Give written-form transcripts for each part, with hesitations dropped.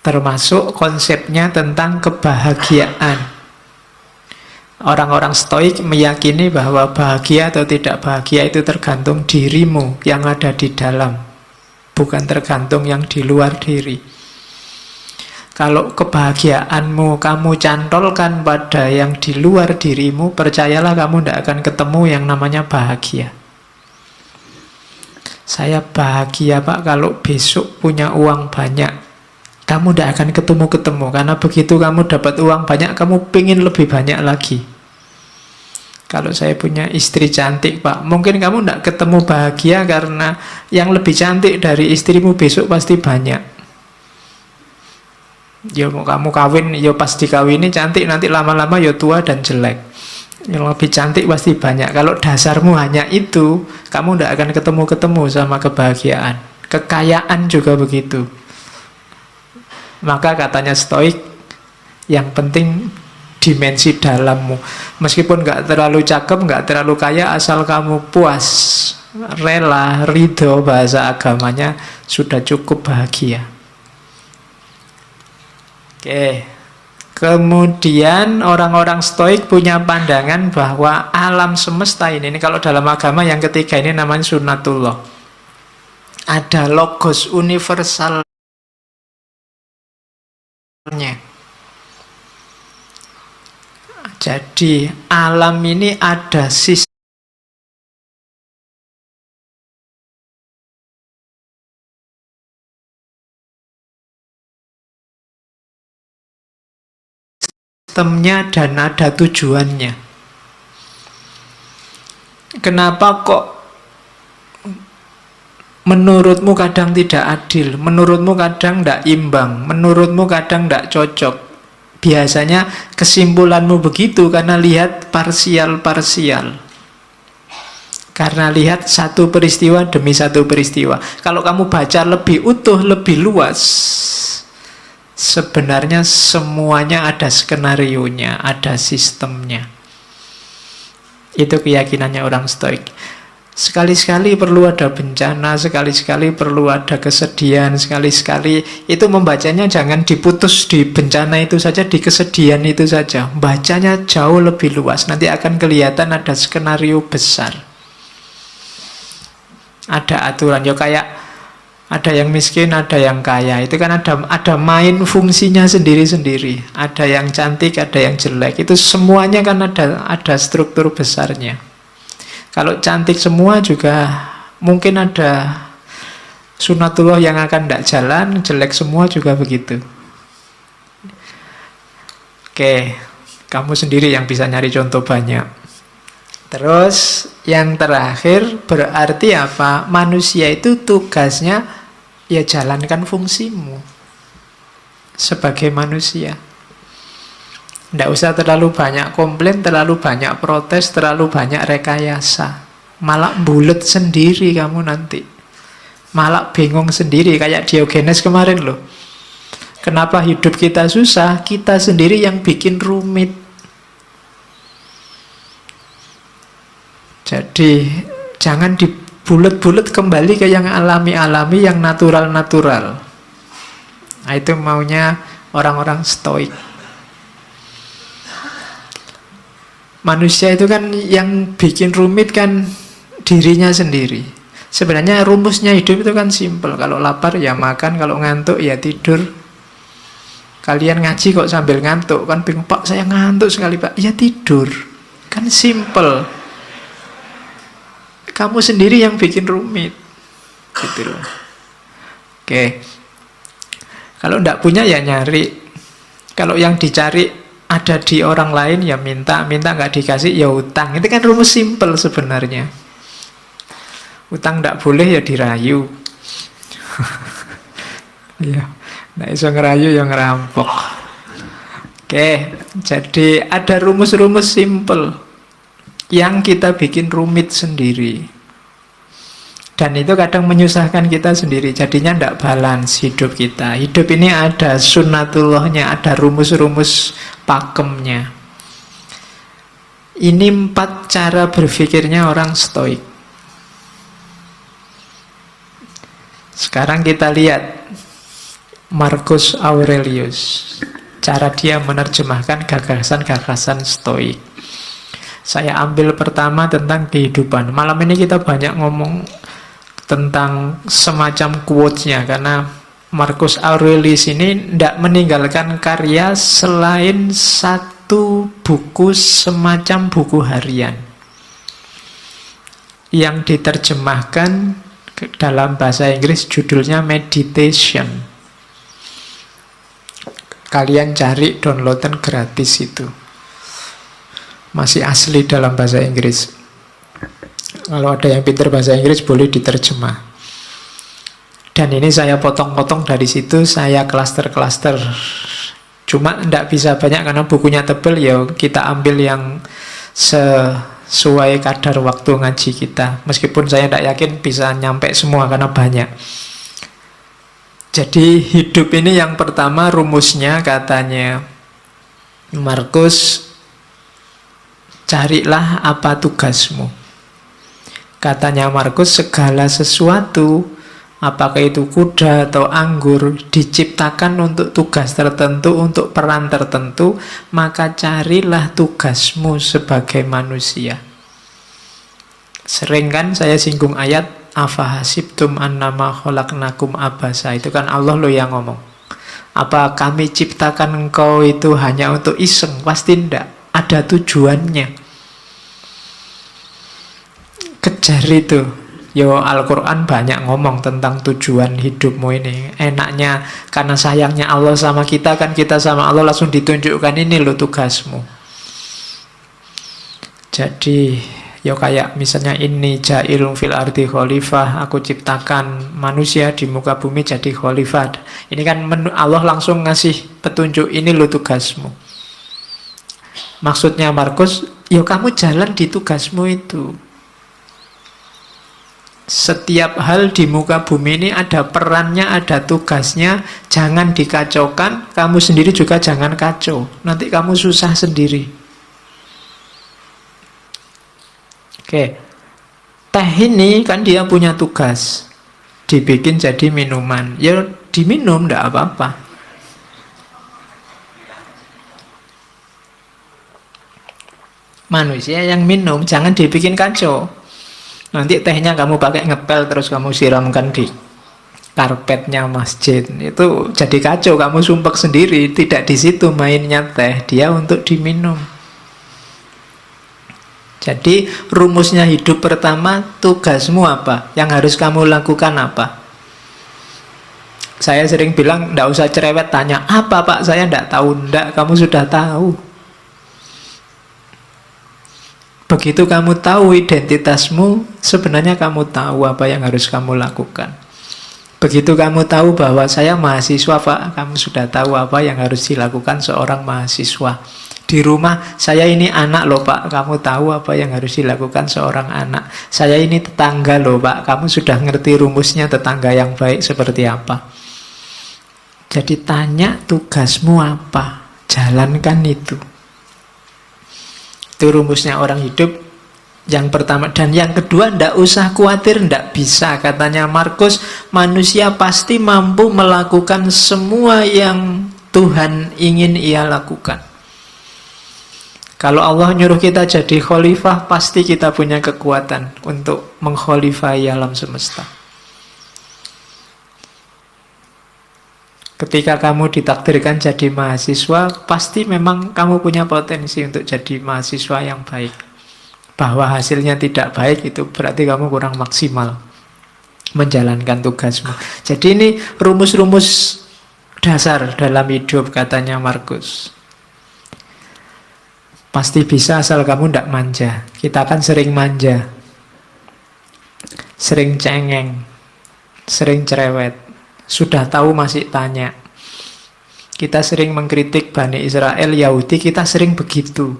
Termasuk konsepnya tentang kebahagiaan. Orang-orang Stoik meyakini bahwa bahagia atau tidak bahagia itu tergantung dirimu yang ada di dalam, bukan tergantung yang di luar diri. Kalau kebahagiaanmu kamu cantolkan pada yang di luar dirimu, percayalah kamu tidak akan ketemu yang namanya bahagia. Saya bahagia Pak kalau besok punya uang banyak. Kamu tidak akan ketemu-ketemu, karena begitu kamu dapat uang banyak, kamu pengen lebih banyak lagi. Kalau saya punya istri cantik Pak, mungkin kamu tidak ketemu bahagia karena yang lebih cantik dari istrimu besok pasti banyak. Ya mau kamu kawin, ya pas dikawini cantik, nanti lama-lama ya tua dan jelek. Yang lebih cantik pasti banyak. Kalau dasarmu hanya itu, kamu tidak akan ketemu-ketemu sama kebahagiaan. Kekayaan juga begitu. Maka katanya Stoik, yang penting dimensi dalammu. Meskipun nggak terlalu cakep, nggak terlalu kaya, asal kamu puas, rela, ridho, bahasa agamanya, sudah cukup bahagia. Oke. Kemudian orang-orang Stoik punya pandangan bahwa alam semesta ini kalau dalam agama yang ketiga ini namanya sunnatullah. Ada logos universal. Jadi alam ini ada sistemnya dan ada tujuannya. Kenapa kok menurutmu kadang tidak adil, menurutmu kadang tidak imbang, menurutmu kadang tidak cocok? Biasanya kesimpulanmu begitu karena lihat parsial-parsial. Karena lihat satu peristiwa demi satu peristiwa. Kalau kamu baca lebih utuh, lebih luas, sebenarnya semuanya ada skenarionya, ada sistemnya. Itu keyakinannya orang Stoik. Sekali-sekali perlu ada bencana, sekali-sekali perlu ada kesedihan, sekali-sekali itu membacanya jangan diputus di bencana itu saja, di kesedihan itu saja. Bacanya jauh lebih luas, nanti akan kelihatan ada skenario besar. Ada aturan, ya kayak ada yang miskin, ada yang kaya. Itu kan ada main fungsinya sendiri-sendiri. Ada yang cantik, ada yang jelek. Itu semuanya kan ada struktur besarnya. Kalau cantik semua juga mungkin ada sunatullah yang akan tidak jalan, jelek semua juga begitu. Oke, kamu sendiri yang bisa nyari contoh banyak. Terus yang terakhir berarti apa? Manusia itu tugasnya ya jalankan fungsimu sebagai manusia. Tidak usah terlalu banyak komplain, terlalu banyak protes, terlalu banyak rekayasa. Malah bulet sendiri kamu nanti. Malah bingung sendiri, kayak Diogenes kemarin loh. Kenapa hidup kita susah? Kita sendiri yang bikin rumit. Jadi jangan dibulet-bulet, kembali ke yang alami-alami, yang natural-natural. Nah, itu maunya orang-orang Stoik. Manusia itu kan yang bikin rumit kan dirinya sendiri. Sebenarnya rumusnya hidup itu kan simpel. Kalau lapar ya makan, kalau ngantuk ya tidur. Kalian ngaji kok sambil ngantuk, kan bingung, Pak saya ngantuk sekali Pak. Ya tidur, kan simpel. Kamu sendiri yang bikin rumit, gitu loh. Oke, kalau ndak punya ya nyari. Kalau yang dicari ada di orang lain ya minta nggak dikasih ya utang. Itu kan rumus simpel sebenarnya. Utang nggak boleh ya dirayu. Ya, nggak bisa ngerayu yang ngerampok. Oke, jadi ada rumus-rumus simpel yang kita bikin rumit sendiri. Dan itu kadang menyusahkan kita sendiri. Jadinya tidak balance hidup kita. Hidup ini ada sunnatullahnya, ada rumus-rumus pakemnya. Ini 4 cara berpikirnya orang Stoik. Sekarang kita lihat Marcus Aurelius. Cara dia menerjemahkan gagasan-gagasan Stoik. Saya ambil pertama tentang kehidupan. Malam ini kita banyak ngomong tentang semacam quotes-nya, karena Marcus Aurelius ini tidak meninggalkan karya selain satu buku semacam buku harian yang diterjemahkan dalam bahasa Inggris, judulnya Meditation. Kalian cari, downloadan gratis itu. Masih asli dalam bahasa Inggris. Kalau ada yang pintar bahasa Inggris boleh diterjemah. Dan ini saya potong-potong dari situ, saya klaster-klaster. Cuma tidak bisa banyak karena bukunya tebal, ya kita ambil yang sesuai kadar waktu ngaji kita. Meskipun saya tidak yakin bisa nyampe semua karena banyak. Jadi hidup ini yang pertama rumusnya katanya Markus, carilah apa tugasmu. Katanya Markus, segala sesuatu, apakah itu kuda atau anggur, diciptakan untuk tugas tertentu, untuk peran tertentu, maka carilah tugasmu sebagai manusia. Sering kan saya singgung ayat afahasibtum annama khalaqnakum abasa. Itu kan Allah loh yang ngomong. Apa kami ciptakan engkau itu hanya untuk iseng? Pasti tidak. Ada tujuannya. Kejar itu. Yo, Al-Quran banyak ngomong tentang tujuan hidupmu ini. Enaknya karena sayangnya Allah sama kita, kan kita sama Allah langsung ditunjukkan, ini loh tugasmu. Jadi ya kayak misalnya ini ja'ilun fil ardi khalifah, aku ciptakan manusia di muka bumi jadi khalifah. Ini kan Allah langsung ngasih petunjuk, ini lo tugasmu. Maksudnya Markus, ya kamu jalan di tugasmu itu. Setiap hal di muka bumi ini ada perannya, ada tugasnya. Jangan dikacaukan, kamu sendiri juga jangan kacau. Nanti kamu susah sendiri. Oke, teh ini kan dia punya tugas, dibikin jadi minuman. Ya diminum, tidak apa-apa. Manusia yang minum, jangan dibikin kacau. Nanti tehnya kamu pakai ngepel, terus kamu siramkan di karpetnya masjid. Itu jadi kacau, kamu sumpek sendiri. Tidak di situ mainnya teh, dia untuk diminum. Jadi rumusnya hidup pertama, tugasmu apa? Yang harus kamu lakukan apa? Saya sering bilang, tidak usah cerewet tanya, apa Pak? Saya tidak tahu. Tidak, kamu sudah tahu. Begitu kamu tahu identitasmu, sebenarnya kamu tahu apa yang harus kamu lakukan. Begitu kamu tahu bahwa saya mahasiswa Pak, kamu sudah tahu apa yang harus dilakukan seorang mahasiswa. Di rumah, saya ini anak loh Pak, kamu tahu apa yang harus dilakukan seorang anak. Saya ini tetangga loh Pak, kamu sudah ngerti rumusnya tetangga yang baik seperti apa. Jadi tanya tugasmu apa, jalankan itu. Itu rumusnya orang hidup yang pertama. Dan yang kedua, ndak usah khawatir, ndak bisa. Katanya Markus, manusia pasti mampu melakukan semua yang Tuhan ingin ia lakukan. Kalau Allah nyuruh kita jadi khalifah, pasti kita punya kekuatan untuk mengkhalifahi alam semesta. Ketika kamu ditakdirkan jadi mahasiswa, pasti memang kamu punya potensi untuk jadi mahasiswa yang baik. Bahwa hasilnya tidak baik, itu berarti kamu kurang maksimal menjalankan tugasmu. Jadi ini rumus-rumus dasar dalam hidup, katanya Markus. Pasti bisa asal kamu tidak manja. Kita kan sering manja, sering cengeng, sering cerewet. Sudah tahu masih tanya. Kita sering mengkritik Bani Israel, Yahudi, kita sering begitu.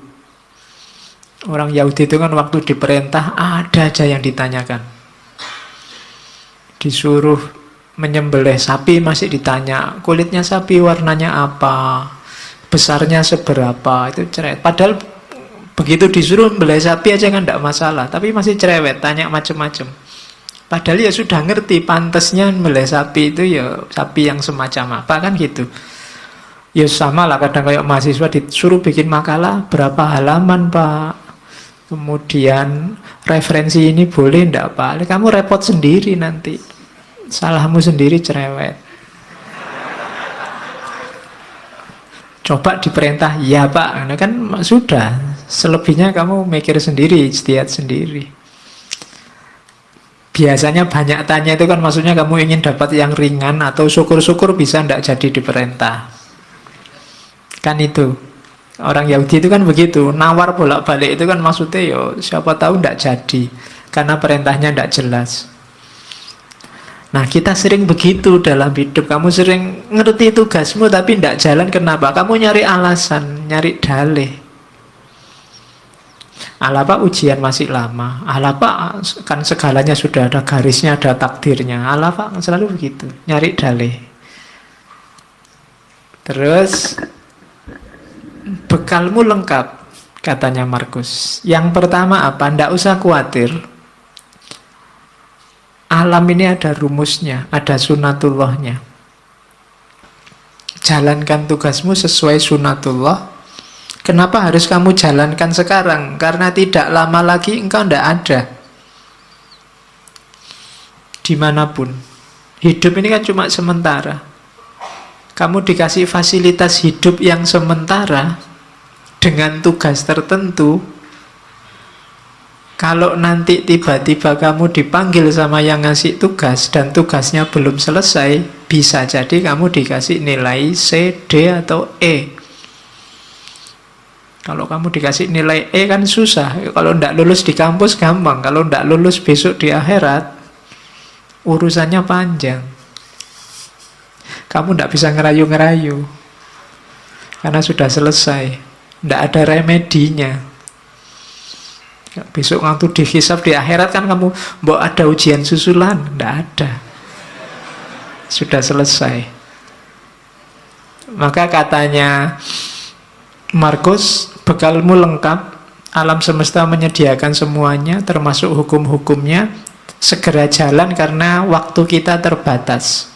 Orang Yahudi itu kan waktu diperintah ada aja yang ditanyakan. Disuruh menyembelih sapi masih ditanya, kulitnya sapi warnanya apa, besarnya seberapa, itu cerewet. Padahal begitu disuruh membelai sapi aja kan tidak masalah, tapi masih cerewet, tanya macam-macam. Padahal ya sudah ngerti pantasnya melih sapi itu ya sapi yang semacam apa kan gitu. Ya sama lah kadang kayak mahasiswa disuruh bikin makalah berapa halaman Pak. Kemudian referensi ini boleh ndak Pak? Kamu repot sendiri nanti. Salahmu sendiri cerewet. Coba diperintah, ya Pak, nah, kan sudah. Selebihnya kamu mikir sendiri, ijtihad sendiri. Biasanya banyak tanya itu kan maksudnya kamu ingin dapat yang ringan atau syukur-syukur bisa ndak jadi diperintah. Kan itu. Orang Yahudi itu kan begitu, nawar bolak-balik itu kan maksudnya yo siapa tahu ndak jadi karena perintahnya ndak jelas. Nah kita sering begitu dalam hidup. Kamu sering ngerti tugasmu tapi tidak jalan. Kenapa? Kamu nyari alasan, nyari dalih. Alah Pak ujian masih lama. Alah Pak kan segalanya sudah ada garisnya, ada takdirnya. Alah Pak selalu begitu, nyari dalih. Terus bekalmu lengkap katanya Markus. Yang pertama apa? Tidak usah khawatir. Alam ini ada rumusnya, ada sunatullahnya. Jalankan tugasmu sesuai sunatullah. Kenapa harus kamu jalankan sekarang? Karena tidak lama lagi engkau tidak ada. Dimanapun. Hidup ini kan cuma sementara. Kamu dikasih fasilitas hidup yang sementara dengan tugas tertentu. Kalau nanti tiba-tiba kamu dipanggil sama yang ngasih tugas dan tugasnya belum selesai, bisa jadi kamu dikasih nilai C, D, atau E. Kalau kamu dikasih nilai E kan susah. Kalau tidak lulus di kampus gampang. Kalau tidak lulus besok di akhirat, urusannya panjang. Kamu tidak bisa ngerayu-ngerayu. Karena sudah selesai. Tidak ada remedinya. Besok waktu dihisab di akhirat kan kamu mau ada ujian susulan, tidak ada, sudah selesai. Maka katanya Markus, bekalmu lengkap, alam semesta menyediakan semuanya, termasuk hukum-hukumnya. Segera jalan karena waktu kita terbatas.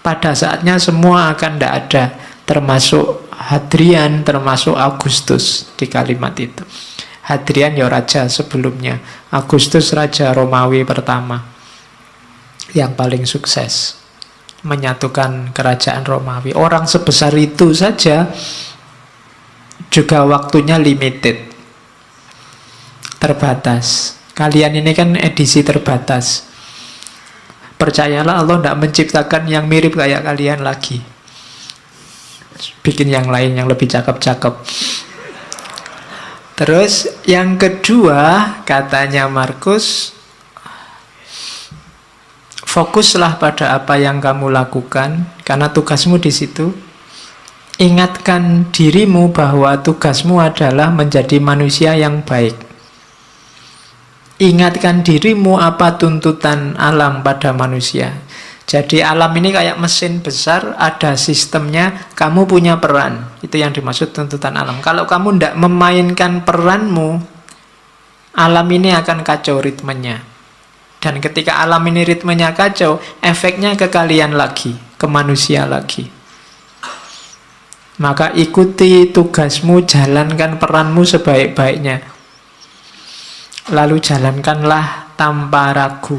Pada saatnya semua akan tidak ada, termasuk Hadrian, termasuk Agustus di kalimat itu. Hadrian ya raja sebelumnya, Agustus raja Romawi pertama yang paling sukses menyatukan kerajaan Romawi. Orang sebesar itu saja juga waktunya limited, terbatas. Kalian ini kan edisi terbatas. Percayalah Allah tidak menciptakan yang mirip kayak kalian lagi. Bikin yang lain yang lebih cakep-cakep. Terus yang kedua katanya Markus, fokuslah pada apa yang kamu lakukan karena tugasmu di situ. Ingatkan dirimu bahwa tugasmu adalah menjadi manusia yang baik. Ingatkan dirimu apa tuntutan alam pada manusia. Jadi alam ini kayak mesin besar, ada sistemnya, kamu punya peran. Itu yang dimaksud tuntutan alam. Kalau kamu tidak memainkan peranmu, alam ini akan kacau ritmenya. Dan ketika alam ini ritmenya kacau, efeknya ke kalian lagi, ke manusia lagi. Maka ikuti tugasmu, jalankan peranmu sebaik-baiknya. Lalu jalankanlah tanpa ragu.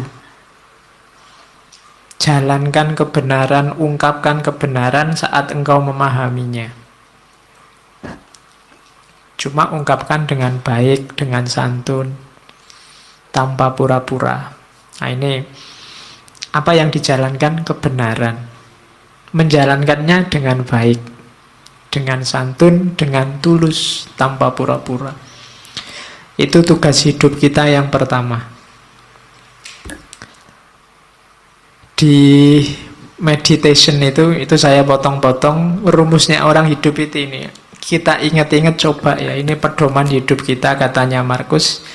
Jalankan kebenaran, ungkapkan kebenaran saat engkau memahaminya. Cuma ungkapkan dengan baik, dengan santun, tanpa pura-pura. Nah ini, apa yang dijalankan? Kebenaran. Menjalankannya dengan baik, dengan santun, dengan tulus, tanpa pura-pura. Itu tugas hidup kita yang pertama. Di meditation itu saya potong-potong rumusnya orang hidup itu ini. Kita ingat-ingat coba ya, ini pedoman hidup kita katanya Markus.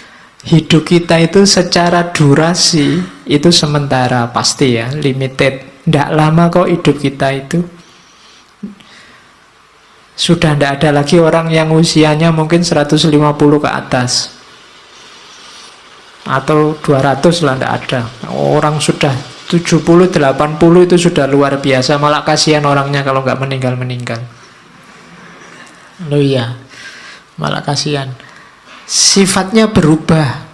Hidup kita itu secara durasi itu sementara pasti ya, limited. Tidak lama kok hidup kita itu. Sudah tidak ada lagi orang yang usianya mungkin 150 ke atas. atau 200 lah, tidak ada. Orang sudah 70, 80 itu sudah luar biasa, malah kasihan orangnya kalau nggak meninggal-meninggal. Loh iya, malah kasihan. Sifatnya berubah.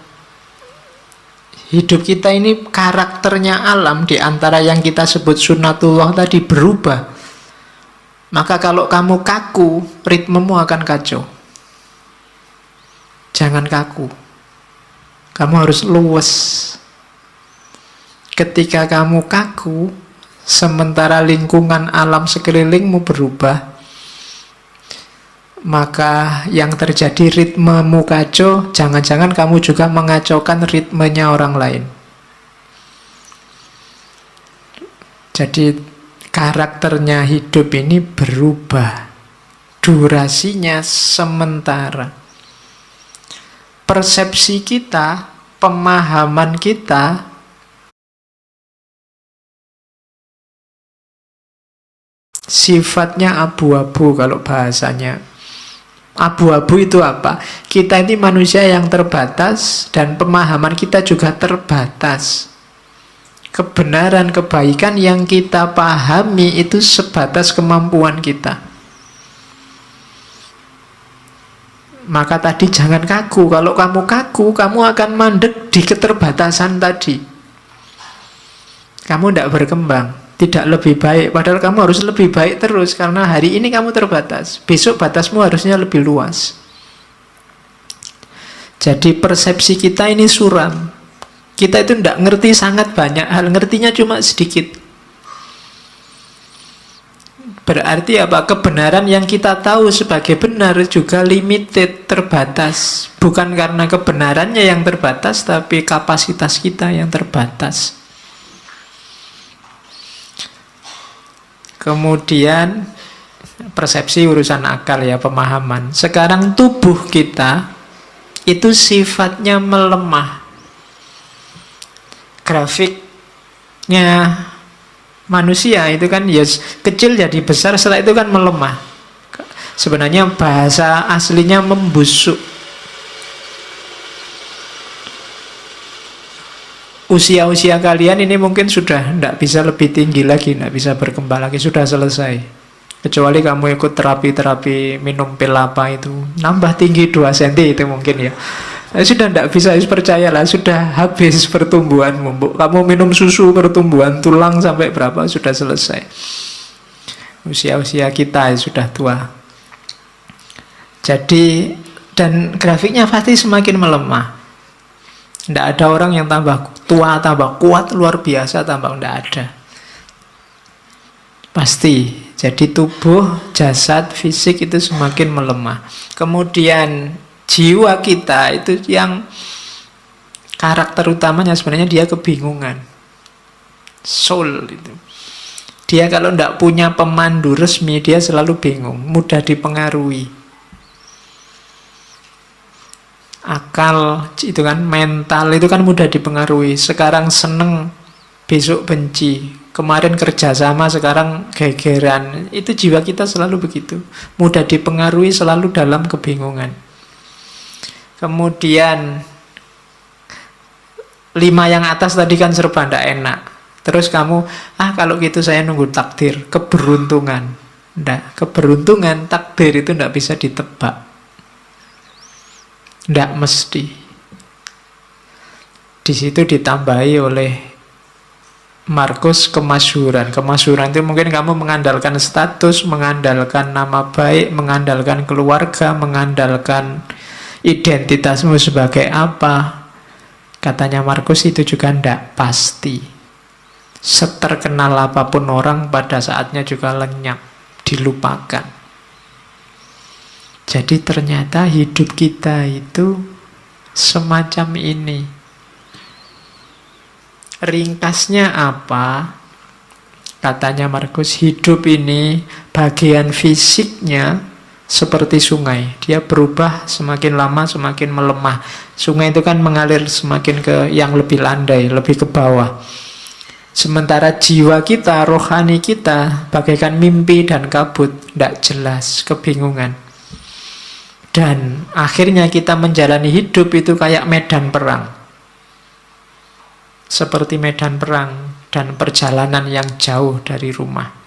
Hidup kita ini karakternya alam di antara yang kita sebut sunnatullah tadi berubah. Maka kalau kamu kaku, ritmemu akan kacau. Jangan kaku. Kamu harus luwes. Ketika kamu kaku, sementara lingkungan alam sekelilingmu berubah, maka yang terjadi ritmemu kacau, jangan-jangan kamu juga mengacaukan ritmenya orang lain. Jadi karakternya hidup ini berubah. Durasinya sementara. Persepsi kita, pemahaman kita sifatnya abu-abu kalau bahasanya. Abu-abu itu apa? Kita ini manusia yang terbatas dan pemahaman kita juga terbatas. Kebenaran, kebaikan yang kita pahami itu sebatas kemampuan kita. Maka tadi jangan kaku. Kalau kamu kaku, kamu akan mandek di keterbatasan tadi. Kamu tidak berkembang, tidak lebih baik. Padahal kamu harus lebih baik terus, karena hari ini kamu terbatas. Besok batasmu harusnya lebih luas. Jadi persepsi kita ini suram. Kita itu tidak ngerti sangat banyak hal, ngertinya cuma sedikit. Berarti apa? Kebenaran yang kita tahu sebagai benar juga limited, terbatas. Bukan karena kebenarannya yang terbatas, tapi kapasitas kita yang terbatas. Kemudian persepsi urusan akal ya, pemahaman. Sekarang tubuh kita itu sifatnya melemah. Grafiknya manusia itu kan ya kecil jadi besar, setelah itu kan melemah. Sebenarnya bahasa aslinya membusuk. Usia-usia kalian ini mungkin sudah tidak bisa lebih tinggi lagi, tidak bisa berkembang lagi, sudah selesai. Kecuali kamu ikut terapi-terapi minum pil apa itu, nambah tinggi 2 cm itu mungkin ya. Sudah tidak bisa, percayalah, sudah habis pertumbuhanmu. Kamu minum susu pertumbuhan tulang sampai berapa, sudah selesai. Usia-usia kita sudah tua. Jadi, dan grafiknya pasti semakin melemah. Tidak ada orang yang tambah tua, tambah kuat, luar biasa, tambah tidak ada. Pasti. Jadi tubuh, jasad, fisik itu semakin melemah. Kemudian jiwa kita itu yang karakter utamanya sebenarnya dia kebingungan. Soul itu. Dia kalau tidak punya pemandu resmi, dia selalu bingung, mudah dipengaruhi. Akal itu kan, mental itu kan mudah dipengaruhi. Sekarang seneng, besok benci. Kemarin kerjasama, sekarang gegeran. Itu jiwa kita selalu begitu. Mudah dipengaruhi, selalu dalam kebingungan. Kemudian 5 yang atas tadi kan serba tidak enak. Terus kamu, kalau gitu saya nunggu takdir, keberuntungan. Tidak, keberuntungan, takdir itu tidak bisa ditebak. Tidak mesti. Di situ ditambahi oleh Markus kemasyhuran. Kemasyhuran itu mungkin kamu mengandalkan status, mengandalkan nama baik, mengandalkan keluarga, mengandalkan identitasmu sebagai apa. Katanya Markus itu juga tidak pasti. Seterkenal apapun orang, pada saatnya juga lenyap, dilupakan. Jadi ternyata hidup kita itu semacam ini. Ringkasnya apa? Katanya Markus, hidup ini bagian fisiknya seperti sungai. Dia berubah semakin lama semakin melemah. Sungai itu kan mengalir semakin ke yang lebih landai, lebih ke bawah. Sementara jiwa kita, rohani kita bagaikan mimpi dan kabut, tidak jelas, kebingungan. Dan akhirnya kita menjalani hidup itu kayak medan perang. seperti medan perang dan perjalanan yang jauh dari rumah.